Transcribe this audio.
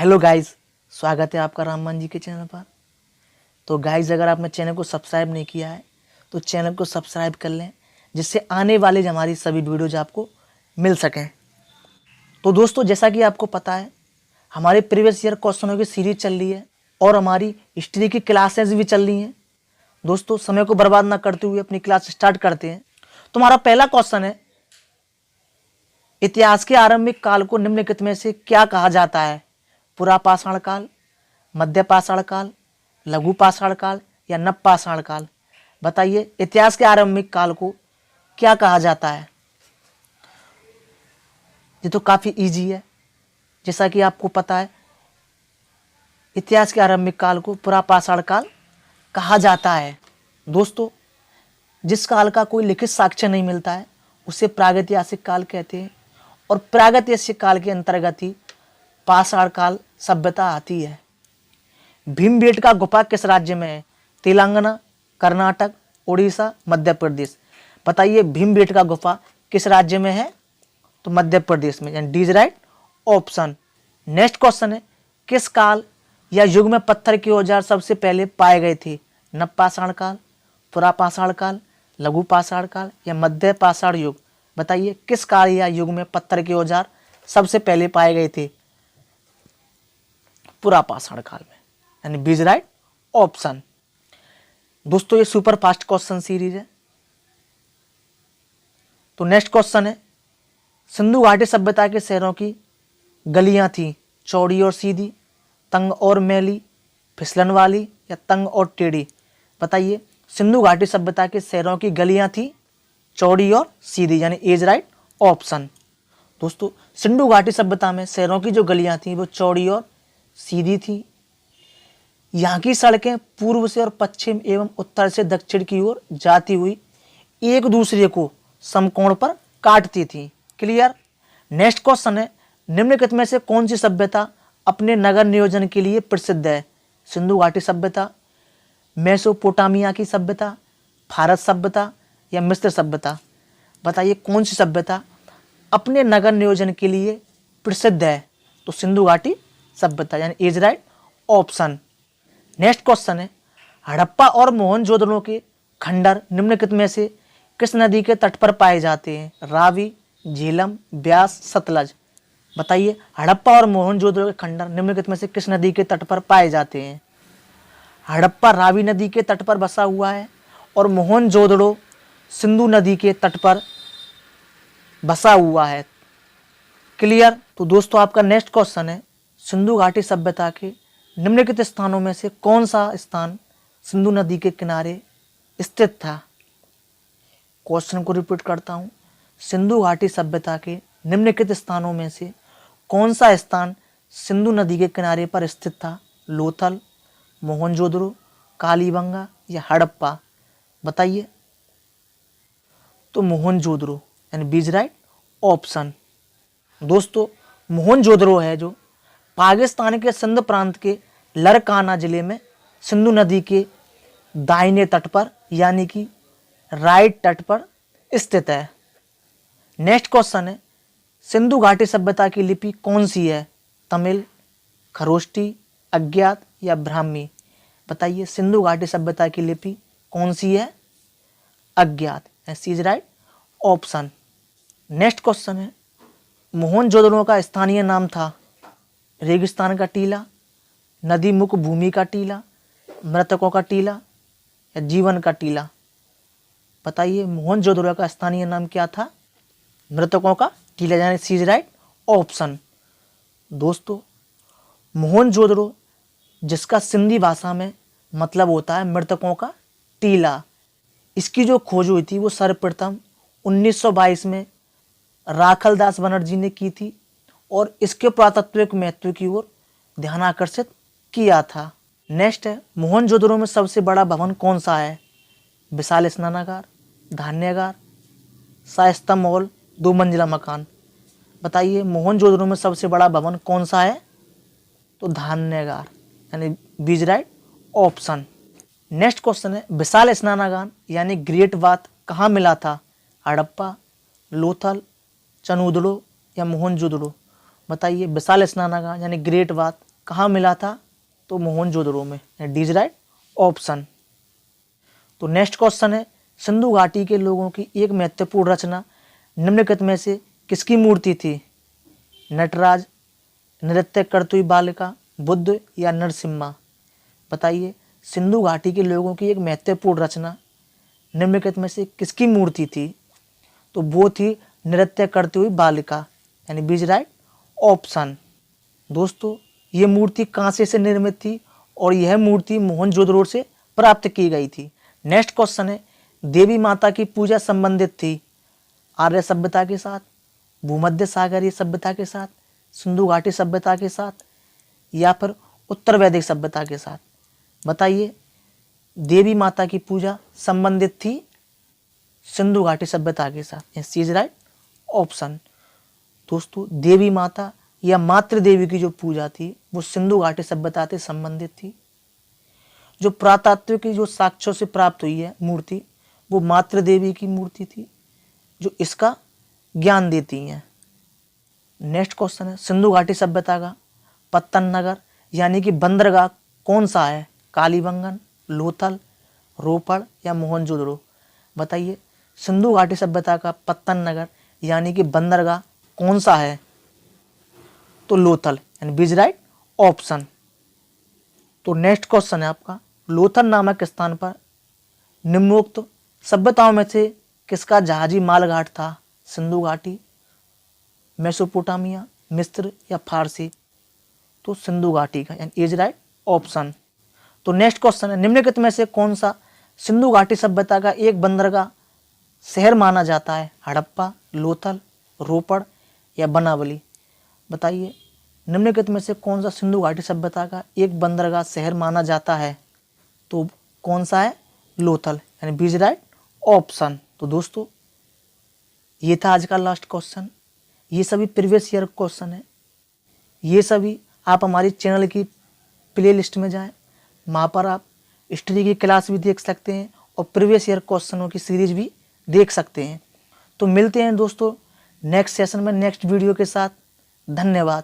Hello guys, स्वागत है आपका राममान जी के चैनल पर। तो गाइस, अगर आपने चैनल को सब्सक्राइब नहीं किया है तो चैनल को सब्सक्राइब कर लें, जिससे आने वाले हमारी सभी वीडियोज आपको मिल सकें। तो दोस्तों, जैसा कि आपको पता है, हमारे प्रीवियस ईयर क्वेश्चनों की सीरीज चल रही है और हमारी हिस्ट्री की क्लासेज भी चल रही हैं। दोस्तों, समय को बर्बाद ना करते हुए अपनी क्लास स्टार्ट करते हैं। तो हमारा पहला क्वेश्चन है, इतिहास के आरंभिक काल को निम्नलिखित में से क्या कहा जाता है? पुरा पाषाण काल, मध्य पाषाण काल, लघु पाषाण काल या नव पाषाण काल? बताइए, इतिहास के आरंभिक काल को क्या कहा जाता है? ये तो काफी इजी है। जैसा कि आपको पता है, इतिहास के आरंभिक काल को पुरा पाषाण काल कहा जाता है। दोस्तों, जिस काल का कोई लिखित साक्ष्य नहीं मिलता है उसे प्रागैतिहासिक काल कहते हैं, और प्रागैतिहासिक काल के अंतर्गत ही पाषाण काल सभ्यता आती है। भीमबेटका गुफा किस राज्य में है? तेलंगाना, कर्नाटक, उड़ीसा, मध्य प्रदेश? बताइए, भीमबेटका गुफा किस राज्य में है? तो मध्य प्रदेश में, यानी D is right option. Next question है, किस काल या युग में पत्थर के औजार सबसे पहले पाए गए थे? नव पाषाण काल, पुरा पाषाण काल, लघु पाषाण काल या मध्य पाषाण युग? बताइए, किस काल या युग में पत्थर के औजार सबसे पहले पाए गए थे? पुरा पाषाण काल में, यानी बी इज राइट ऑप्शन। दोस्तों, ये सुपर फास्ट क्वेश्चन सीरीज है। तो नेक्स्ट क्वेश्चन है, सिंधु घाटी सभ्यता के शहरों की गलियां थी चौड़ी और सीधी, तंग और मैली, फिसलन वाली या तंग और टेढ़ी? बताइए, सिंधु घाटी सभ्यता के शहरों की गलियां थी चौड़ी और सीधी, यानी ए इज राइट ऑप्शन। दोस्तों, सिंधु घाटी सभ्यता में शहरों की जो गलियां थी वो चौड़ी और सीधी थी। यहाँ की सड़कें पूर्व से और पश्चिम एवं उत्तर से दक्षिण की ओर जाती हुई एक दूसरे को समकोण पर काटती थी। क्लियर? नेक्स्ट क्वेश्चन है, निम्नलिखित में से कौन सी सभ्यता अपने नगर नियोजन के लिए प्रसिद्ध है? सिंधु घाटी सभ्यता, मेसोपोटामिया की सभ्यता, फारस सभ्यता या मिस्र सभ्यता? बताइए, कौन सी सभ्यता अपने नगर नियोजन के लिए प्रसिद्ध है? तो सिंधु घाटी सभ्यता, यानी is right option. Next question है, हड़प्पा और मोहनजोदड़ो के खंडर निम्नलिखित में से किस नदी के तट पर पाए जाते हैं? रावी, झेलम, ब्यास, सतलज? बताइए, हड़प्पा और मोहनजोदड़ो के खंडर निम्नलिखित में से किस नदी के तट पर पाए जाते हैं? हड़प्पा रावी नदी के तट पर बसा हुआ है और मोहनजोदड़ो सिंधु नदी के तट पर बसा हुआ है। क्लियर? तो दोस्तों, आपका नेक्स्ट क्वेश्चन है, सिंधु घाटी सभ्यता के निम्नलिखित स्थानों में से कौन सा स्थान सिंधु नदी के किनारे स्थित था? क्वेश्चन को रिपीट करता हूं, सिंधु घाटी सभ्यता के निम्नलिखित स्थानों में से कौन सा स्थान सिंधु नदी के किनारे पर स्थित था? लोथल, मोहनजोदड़ो, कालीबंगा या हड़प्पा? बताइए। तो मोहनजोदड़ो, यानी बी इज राइट ऑप्शन। दोस्तों, मोहनजोदड़ो है जो पाकिस्तान के सिंध प्रांत के लरकाना जिले में सिंधु नदी के दाहिने तट पर, यानी कि राइट तट पर स्थित है। नेक्स्ट क्वेश्चन है, सिंधु घाटी सभ्यता की लिपि कौन सी है? तमिल, खरोष्टी, अज्ञात या ब्राह्मी? बताइए, सिंधु घाटी सभ्यता की लिपि कौन सी है? अज्ञात, C is right option. Next question है, मोहनजोदड़ो का स्थानीय नाम था? रेगिस्तान का टीला, नदी मुख भूमि का टीला, मृतकों का टीला या जीवन का टीला? बताइए, मोहनजोदड़ो का स्थानीय नाम क्या था? मृतकों का टीला, यानी सी इज राइट ऑप्शन। दोस्तों, मोहनजोदड़ो, जिसका सिंधी भाषा में मतलब होता है मृतकों का टीला, इसकी जो खोज हुई थी वो सर्वप्रथम 1922 में राखलदास बनर्जी ने की थी और इसके पुरातात्विक महत्व की ओर ध्यान आकर्षित किया था। नेक्स्ट है, मोहनजोदड़ो में सबसे बड़ा भवन कौन सा है? विशाल स्नानागार, धान्यागार, शायस्तम हॉल, 2 मंजिला मकान? बताइए, मोहनजोदड़ो में सबसे बड़ा भवन कौन सा है? तो धान्यागार, यानी B is right option. Next question है, विशाल स्नानागार यानी ग्रेट बाथ कहाँ मिला था? हड़प्पा, लोथल, चनूदड़ो या मोहनजोदड़ो? बताइए, विशाल स्नानागार यानी ग्रेट बाथ कहाँ मिला था? तो मोहनजोदड़ो में। D is right option. तो नेक्स्ट क्वेश्चन है, सिंधु घाटी के लोगों की एक महत्वपूर्ण रचना निम्नलिखित में से किसकी मूर्ति थी? नटराज, नृत्य करती हुई बालिका, बुद्ध या नरसिम्हा? बताइए, सिंधु घाटी के लोगों की एक महत्वपूर्ण रचना निम्नलिखित में से किसकी मूर्ति थी? तो वो थी नृत्य करती हुई बालिका, यानी बी इज राइट ऑप्शन। दोस्तों, ये मूर्ति कांसे से निर्मित थी और यह मूर्ति मोहनजोदड़ो से प्राप्त की गई थी। नेक्स्ट क्वेश्चन है, देवी माता की पूजा संबंधित थी आर्य सभ्यता के साथ, भूमध्य सागरीय सभ्यता के साथ, सिंधु घाटी सभ्यता के साथ, या फिर उत्तर वैदिक सभ्यता के साथ? बताइए, देवी माता की पूजा संबंधित थी सिंधु घाटी सभ्यता के साथ। सी इज राइट ऑप्शन। दोस्तों, देवी माता या मातृ देवी की जो पूजा थी वो सिंधु घाटी सभ्यता से संबंधित थी। जो पुरातात्विक की जो साक्ष्यों से प्राप्त हुई है मूर्ति, वो मातृ देवी की मूर्ति थी जो इसका ज्ञान देती हैं। नेक्स्ट क्वेश्चन है, सिंधु घाटी सभ्यता का पत्तन नगर यानी कि बंदरगाह कौन सा है? कालीबंगन, लोथल, रोपड़ या मोहनजोदड़ो? बताइए, सिंधु घाटी सभ्यता का पत्तन नगर यानी कि बंदरगाह कौन सा है? तो लोथल, यानी बी इज राइट ऑप्शन। तो नेक्स्ट क्वेश्चन है आपका, लोथल नामक स्थान पर निम्नोक्त सभ्यताओं में से किसका जहाजी मालघाट था? सिंधु घाटी, मेसोपोटामिया, मिस्र या फारसी? तो सिंधु घाटी का, यानी इज राइट ऑप्शन। तो नेक्स्ट क्वेश्चन है, निम्नलिखित में से कौन सा सिंधु घाटी सभ्यता का एक बंदरगाह शहर माना जाता है? हड़प्पा, लोथल, रोपड़ या बनावली? बताइए, निम्नलिखित में से कौन सा सिंधु घाटी सभ्यता का एक बंदरगाह शहर माना जाता है? तो कौन सा है? लोथल, यानी बी इज राइट ऑप्शन। तो दोस्तों, ये था आज का लास्ट क्वेश्चन। ये सभी प्रीवियस ईयर क्वेश्चन है। ये सभी आप हमारी चैनल की प्ले लिस्ट में जाएं, वहाँ पर आप हिस्ट्री की क्लास भी देख सकते हैं और प्रीवियस ईयर क्वेश्चनों की सीरीज भी देख सकते हैं। तो मिलते हैं दोस्तों नेक्स्ट सेशन में नेक्स्ट वीडियो के साथ। धन्यवाद।